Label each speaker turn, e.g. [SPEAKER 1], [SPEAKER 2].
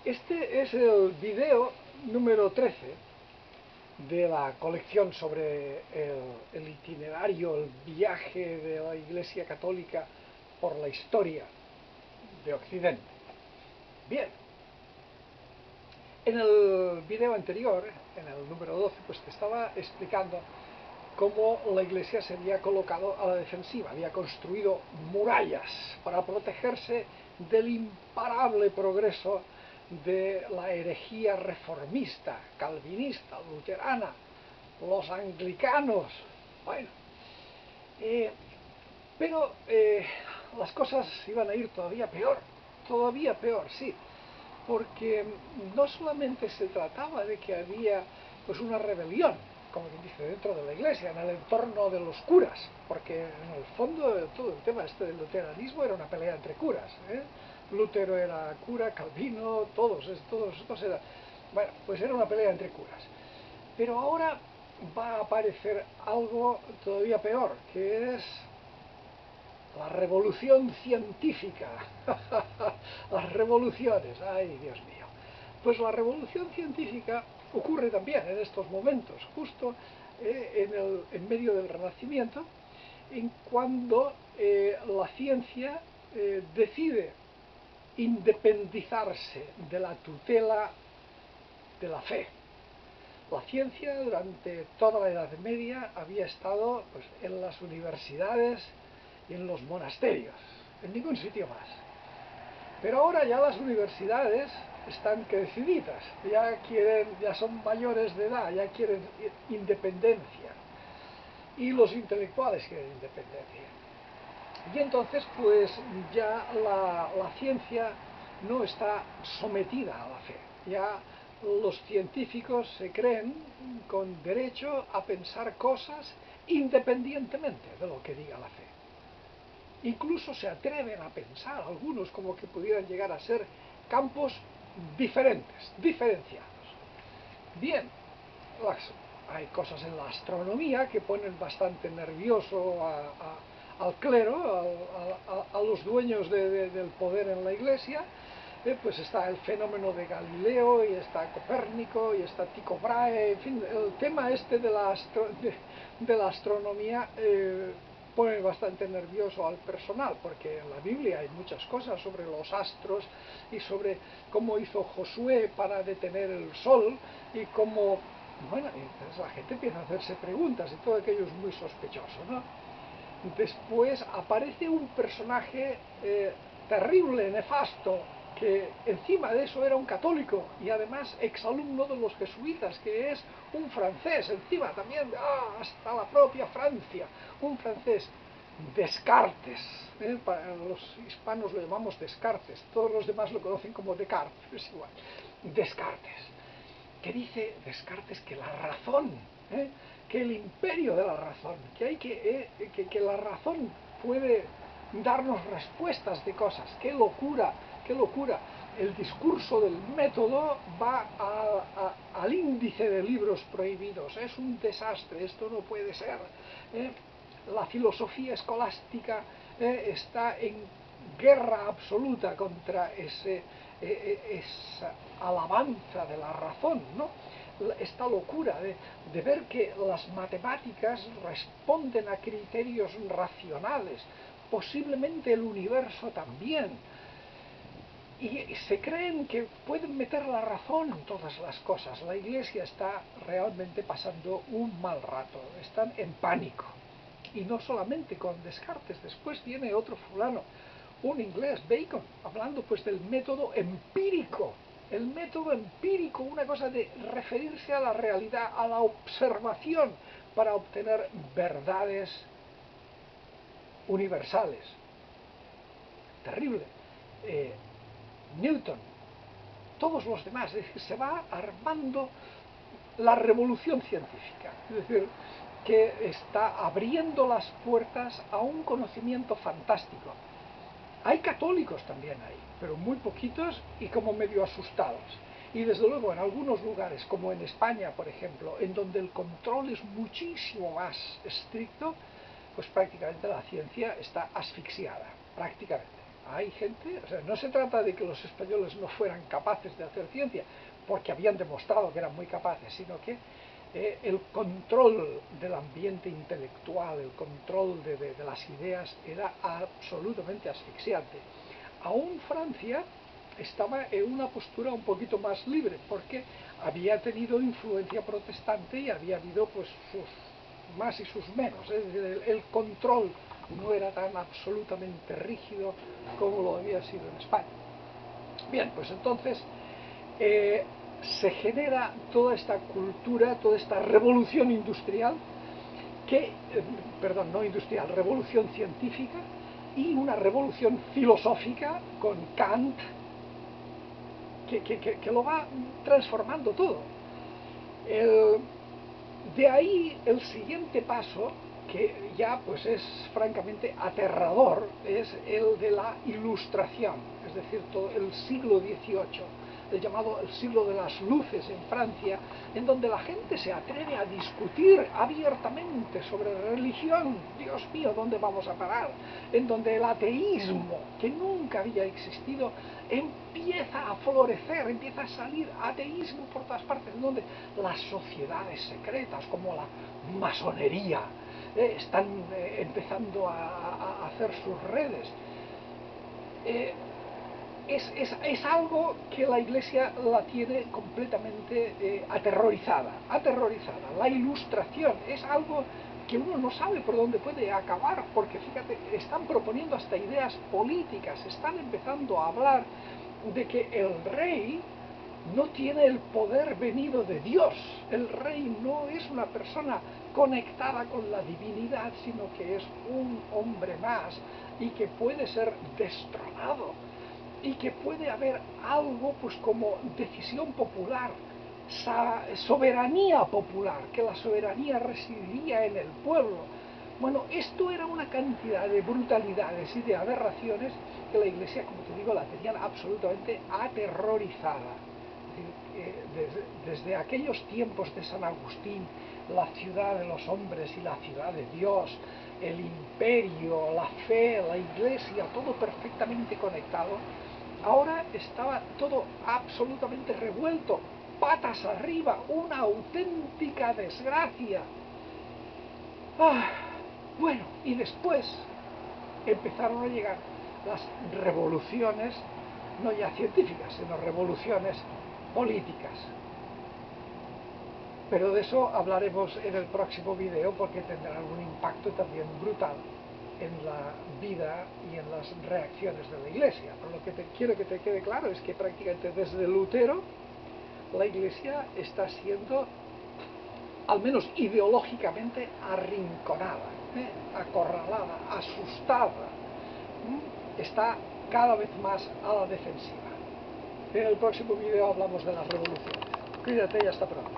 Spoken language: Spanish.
[SPEAKER 1] Este es el video número 13 de la colección sobre el itinerario, el viaje de la Iglesia Católica por la historia de Occidente. Bien, en el video anterior, en el número 12, pues te estaba explicando cómo la Iglesia se había colocado a la defensiva, había construido murallas para protegerse del imparable progreso de la herejía reformista, calvinista, luterana, los anglicanos. Bueno, pero las cosas iban a ir todavía peor, sí, porque no solamente se trataba de que había pues una rebelión, como quien dice, dentro de la Iglesia, en el entorno de los curas, porque en el fondo todo el tema este del luteranismo era una pelea entre curas, ¿eh? Lutero era cura, Calvino, todos era, bueno, pues era una pelea entre curas. Pero ahora va a aparecer algo todavía peor, que es la revolución científica. Las revoluciones, ay Dios mío. Pues la revolución científica ocurre también en estos momentos, justo en medio del Renacimiento, en cuando la ciencia decide independizarse de la tutela de la fe. La ciencia durante toda la Edad Media había estado pues, en las universidades y en los monasterios, en ningún sitio más. Pero ahora ya las universidades están creciditas, ya son mayores de edad, ya quieren independencia. Y los intelectuales quieren independencia. Y entonces pues ya la ciencia no está sometida a la fe. Ya los científicos se creen con derecho a pensar cosas independientemente de lo que diga la fe. Incluso se atreven a pensar algunos como que pudieran llegar a ser campos diferentes, diferenciados. Bien, hay cosas en la astronomía que ponen bastante nervioso al clero, a los dueños del poder en la Iglesia. Pues está el fenómeno de Galileo, y está Copérnico, y está Tycho Brahe, en fin, el tema este de la astronomía pone bastante nervioso al personal, porque en la Biblia hay muchas cosas sobre los astros y sobre cómo hizo Josué para detener el sol y cómo, bueno, entonces la gente empieza a hacerse preguntas y todo aquello es muy sospechoso, ¿no? Después aparece un personaje terrible, nefasto, que encima de eso era un católico y además exalumno de los jesuitas, que es un francés, encima también, hasta la propia Francia, un francés, Descartes, para los hispanos lo llamamos Descartes, todos los demás lo conocen como Descartes, es igual, Descartes, que dice Descartes que la razón, que el imperio de la razón, que la razón puede darnos respuestas de cosas. ¡Qué locura! ¡Qué locura! El discurso del método va al índice de libros prohibidos. Es un desastre, esto no puede ser. La filosofía escolástica está en guerra absoluta contra esa alabanza de la razón, ¿no? Esta locura de ver que las matemáticas responden a criterios racionales, posiblemente el universo también, y se creen que pueden meter la razón en todas las cosas. La Iglesia está realmente pasando un mal rato, están en pánico. Y no solamente con Descartes, después viene otro fulano, un inglés, Bacon, hablando pues del método empírico. El método empírico, una cosa de referirse a la realidad, a la observación, para obtener verdades universales. Terrible. Newton, todos los demás, es decir, se va armando la revolución científica, es decir, que está abriendo las puertas a un conocimiento fantástico. Hay católicos también ahí, pero muy poquitos y como medio asustados. Y desde luego en algunos lugares, como en España, por ejemplo, en donde el control es muchísimo más estricto, pues prácticamente la ciencia está asfixiada, prácticamente. hay gente, o sea, no se trata de que los españoles no fueran capaces de hacer ciencia, porque habían demostrado que eran muy capaces, sino que el control del ambiente intelectual, el control de las ideas era absolutamente asfixiante. Aún Francia estaba en una postura un poquito más libre, porque había tenido influencia protestante y había habido pues sus más y sus menos, es decir, el control no era tan absolutamente rígido como lo había sido en España. Bien, pues entonces se genera toda esta cultura, toda esta revolución industrial, perdón, no industrial, revolución científica y una revolución filosófica con Kant, que lo va transformando todo. De ahí el siguiente paso, que ya pues es francamente aterrador, es el de la Ilustración, es decir, todo el siglo XVIII, el llamado el siglo de las luces en Francia, en donde la gente se atreve a discutir abiertamente sobre religión. Dios mío, ¿dónde vamos a parar? En donde el ateísmo, que nunca había existido, empieza a florecer, empieza a salir ateísmo por todas partes, en donde las sociedades secretas, como la masonería, están empezando a hacer sus redes. Es algo que la Iglesia la tiene completamente aterrorizada. La Ilustración es algo que uno no sabe por dónde puede acabar, porque fíjate, están proponiendo hasta ideas políticas, están empezando a hablar de que el rey no tiene el poder venido de Dios. El rey no es una persona conectada con la divinidad, sino que es un hombre más y que puede ser destronado y que puede haber algo pues como decisión popular, soberanía popular, que la soberanía residiría en el pueblo. Bueno, esto era una cantidad de brutalidades y de aberraciones que la Iglesia, como te digo, la tenían absolutamente aterrorizada. Desde aquellos tiempos de San Agustín, la ciudad de los hombres y la ciudad de Dios, el imperio, la fe, la Iglesia, todo perfectamente conectado, ahora estaba todo absolutamente revuelto, patas arriba, una auténtica desgracia. Bueno, y después empezaron a llegar las revoluciones, no ya científicas, sino revoluciones políticas. Pero de eso hablaremos en el próximo video, porque tendrá un impacto también brutal en la vida y en las reacciones de la Iglesia. Pero lo que quiero que te quede claro es que prácticamente desde Lutero la Iglesia está siendo, al menos ideológicamente, arrinconada, acorralada, asustada. Está cada vez más a la defensiva. En el próximo video hablamos de las revoluciones. Cuídate y hasta pronto.